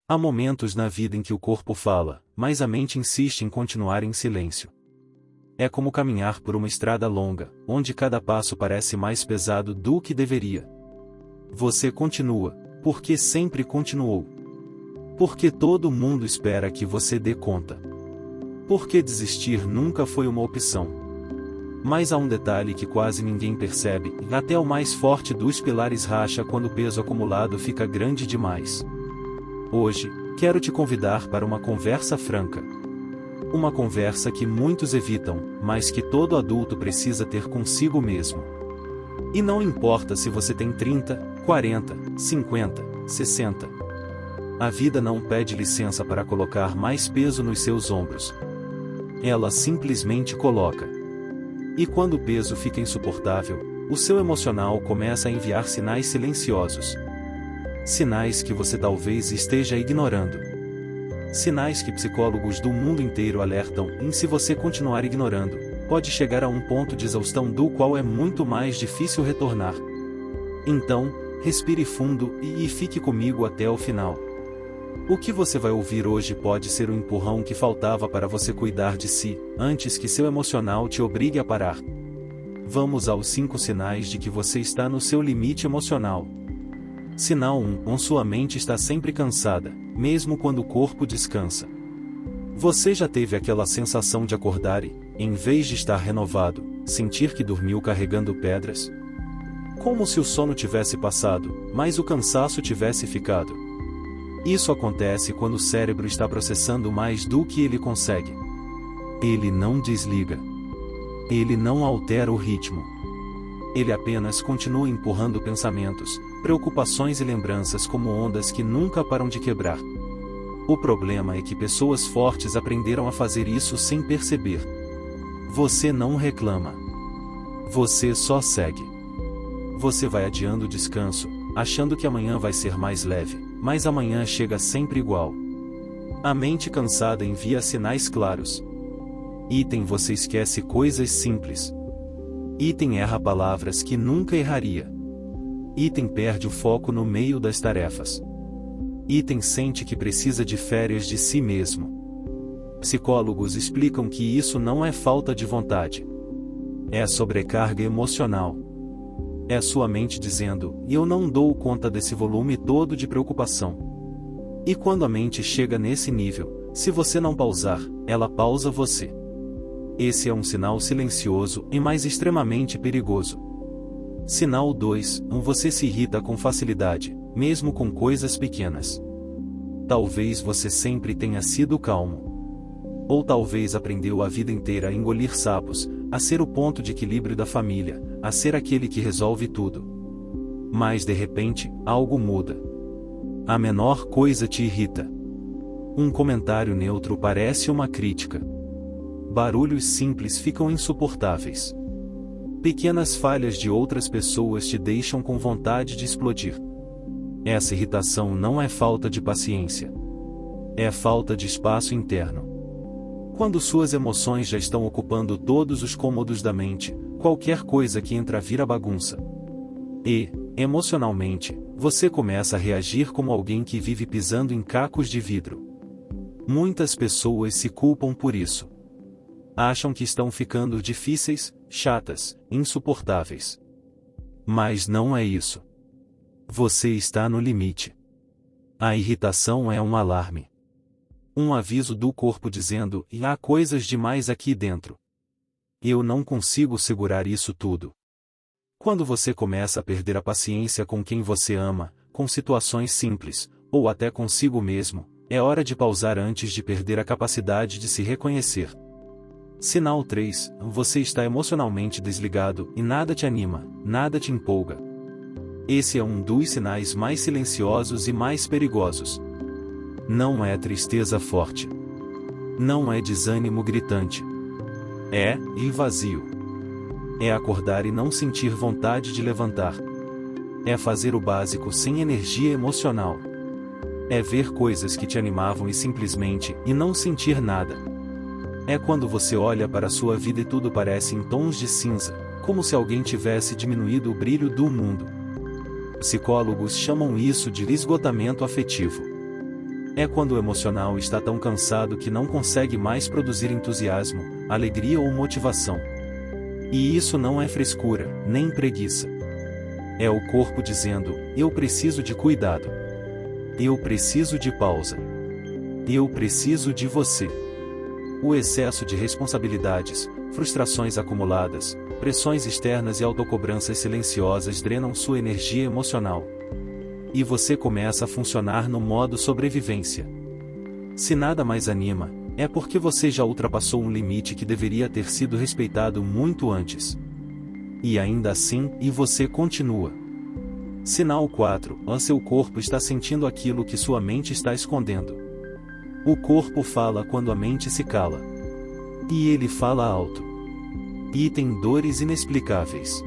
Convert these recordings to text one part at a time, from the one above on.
Há momentos na vida em que o corpo fala, mas a mente insiste em continuar em silêncio. É como caminhar por uma estrada longa, onde cada passo parece mais pesado do que deveria. Você continua, porque sempre continuou. Porque todo mundo espera que você dê conta. Porque desistir nunca foi uma opção. Mas há um detalhe que quase ninguém percebe, até o mais forte dos pilares racha quando o peso acumulado fica grande demais. Hoje, quero te convidar para uma conversa franca. Uma conversa que muitos evitam, mas que todo adulto precisa ter consigo mesmo. E não importa se você tem 30, 40, 50, 60. A vida não pede licença para colocar mais peso nos seus ombros. Ela simplesmente coloca. E quando o peso fica insuportável, o seu emocional começa a enviar sinais silenciosos. Sinais que você talvez esteja ignorando. Sinais que psicólogos do mundo inteiro alertam, e se você continuar ignorando, pode chegar a um ponto de exaustão do qual é muito mais difícil retornar. Então, respire fundo e fique comigo até o final. O que você vai ouvir hoje pode ser o empurrão que faltava para você cuidar de si, antes que seu emocional te obrigue a parar. Vamos aos 5 sinais de que você está no seu limite emocional. Sinal 1: sua mente está sempre cansada, mesmo quando o corpo descansa. Você já teve aquela sensação de acordar e, em vez de estar renovado, sentir que dormiu carregando pedras? Como se o sono tivesse passado, mas o cansaço tivesse ficado. Isso acontece quando o cérebro está processando mais do que ele consegue. Ele não desliga. Ele não altera o ritmo. Ele apenas continua empurrando pensamentos, preocupações e lembranças como ondas que nunca param de quebrar. O problema é que pessoas fortes aprenderam a fazer isso sem perceber. Você não reclama. Você só segue. Você vai adiando o descanso, achando que amanhã vai ser mais leve, mas amanhã chega sempre igual. A mente cansada envia sinais claros. Item: você esquece coisas simples. Item: erra palavras que nunca erraria. Item: perde o foco no meio das tarefas. Item: sente que precisa de férias de si mesmo. Psicólogos explicam que isso não é falta de vontade. É sobrecarga emocional. É sua mente dizendo: eu não dou conta desse volume todo de preocupação. E quando a mente chega nesse nível, se você não pausar, ela pausa você. Esse é um sinal silencioso e mais extremamente perigoso. Sinal 2: você se irrita com facilidade, mesmo com coisas pequenas. Talvez você sempre tenha sido calmo. Ou talvez aprendeu a vida inteira a engolir sapos, a ser o ponto de equilíbrio da família, a ser aquele que resolve tudo. Mas de repente, algo muda. A menor coisa te irrita. Um comentário neutro parece uma crítica. Barulhos simples ficam insuportáveis. Pequenas falhas de outras pessoas te deixam com vontade de explodir. Essa irritação não é falta de paciência. É falta de espaço interno. Quando suas emoções já estão ocupando todos os cômodos da mente, qualquer coisa que entra vira bagunça. E, emocionalmente, você começa a reagir como alguém que vive pisando em cacos de vidro. Muitas pessoas se culpam por isso. Acham que estão ficando difíceis, chatas, insuportáveis. Mas não é isso. Você está no limite. A irritação é um alarme. Um aviso do corpo dizendo: há coisas demais aqui dentro. Eu não consigo segurar isso tudo. Quando você começa a perder a paciência com quem você ama, com situações simples, ou até consigo mesmo, é hora de pausar antes de perder a capacidade de se reconhecer. Sinal 3: você está emocionalmente desligado e nada te anima, nada te empolga. Esse é um dos sinais mais silenciosos e mais perigosos. Não é tristeza forte. Não é desânimo gritante. É vazio. É acordar e não sentir vontade de levantar. É fazer o básico sem energia emocional. É ver coisas que te animavam e simplesmente não sentir nada. É quando você olha para a sua vida e tudo parece em tons de cinza, como se alguém tivesse diminuído o brilho do mundo. Psicólogos chamam isso de esgotamento afetivo. É quando o emocional está tão cansado que não consegue mais produzir entusiasmo, alegria ou motivação. E isso não é frescura, nem preguiça. É o corpo dizendo: eu preciso de cuidado. Eu preciso de pausa. Eu preciso de você. O excesso de responsabilidades, frustrações acumuladas, pressões externas e autocobranças silenciosas drenam sua energia emocional. E você começa a funcionar no modo sobrevivência. Se nada mais anima, é porque você já ultrapassou um limite que deveria ter sido respeitado muito antes. E ainda assim, você continua. Sinal 4. Seu corpo está sentindo aquilo que sua mente está escondendo. O corpo fala quando a mente se cala. E ele fala alto. E tem dores inexplicáveis.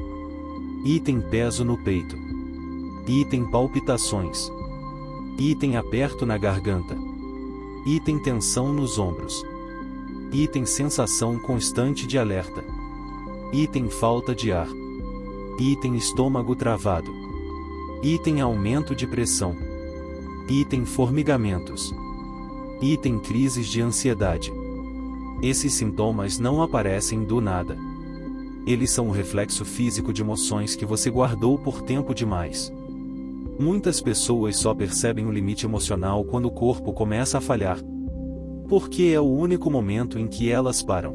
E tem peso no peito. E tem palpitações. E tem aperto na garganta. E tem tensão nos ombros. E tem sensação constante de alerta. E tem falta de ar. E tem estômago travado. E tem aumento de pressão. E tem formigamentos. E tem crises de ansiedade. Esses sintomas não aparecem do nada. Eles são um reflexo físico de emoções que você guardou por tempo demais. Muitas pessoas só percebem o limite emocional quando o corpo começa a falhar. Porque é o único momento em que elas param.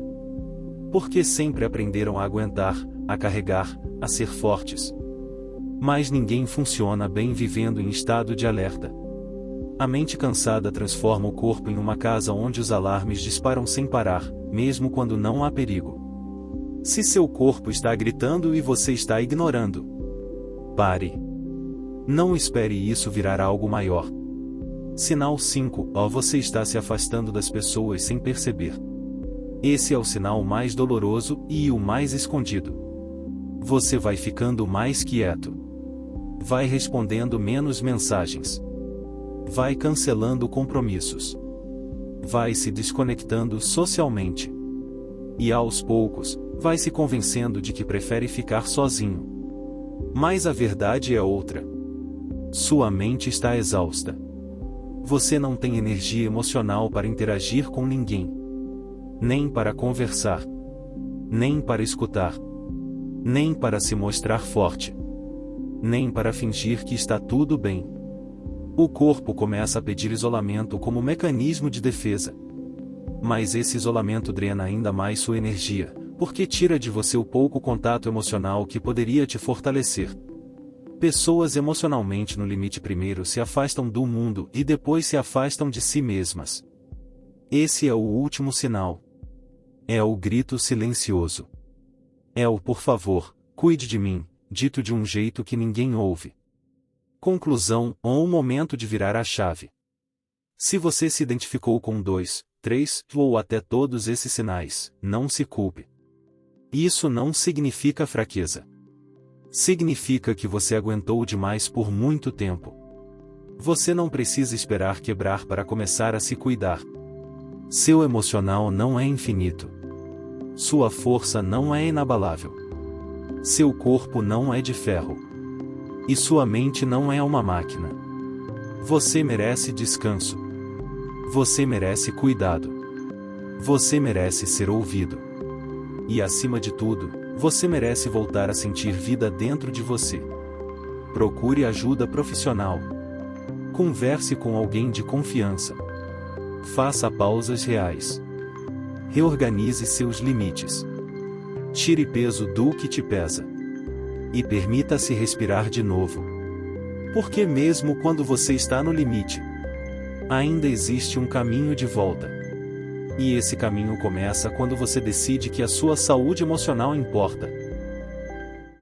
Porque sempre aprenderam a aguentar, a carregar, a ser fortes. Mas ninguém funciona bem vivendo em estado de alerta. A mente cansada transforma o corpo em uma casa onde os alarmes disparam sem parar, mesmo quando não há perigo. Se seu corpo está gritando e você está ignorando, pare. Não espere isso virar algo maior. Sinal 5. Você está se afastando das pessoas sem perceber. Esse é o sinal mais doloroso e o mais escondido. Você vai ficando mais quieto. Vai respondendo menos mensagens. Vai cancelando compromissos. Vai se desconectando socialmente. E aos poucos, vai se convencendo de que prefere ficar sozinho. Mas a verdade é outra. Sua mente está exausta. Você não tem energia emocional para interagir com ninguém. Nem para conversar. Nem para escutar. Nem para se mostrar forte. Nem para fingir que está tudo bem. O corpo começa a pedir isolamento como mecanismo de defesa. Mas esse isolamento drena ainda mais sua energia, porque tira de você o pouco contato emocional que poderia te fortalecer. Pessoas emocionalmente no limite primeiro se afastam do mundo e depois se afastam de si mesmas. Esse é o último sinal. É o grito silencioso. É o por favor, cuide de mim, dito de um jeito que ninguém ouve. Conclusão, ou o momento de virar a chave. Se você se identificou com 2, 3, ou até todos esses sinais, não se culpe. Isso não significa fraqueza. Significa que você aguentou demais por muito tempo. Você não precisa esperar quebrar para começar a se cuidar. Seu emocional não é infinito. Sua força não é inabalável. Seu corpo não é de ferro. E sua mente não é uma máquina. Você merece descanso. Você merece cuidado. Você merece ser ouvido. E acima de tudo, você merece voltar a sentir vida dentro de você. Procure ajuda profissional. Converse com alguém de confiança. Faça pausas reais. Reorganize seus limites. Tire peso do que te pesa. E permita-se respirar de novo. Porque mesmo quando você está no limite, ainda existe um caminho de volta. E esse caminho começa quando você decide que a sua saúde emocional importa.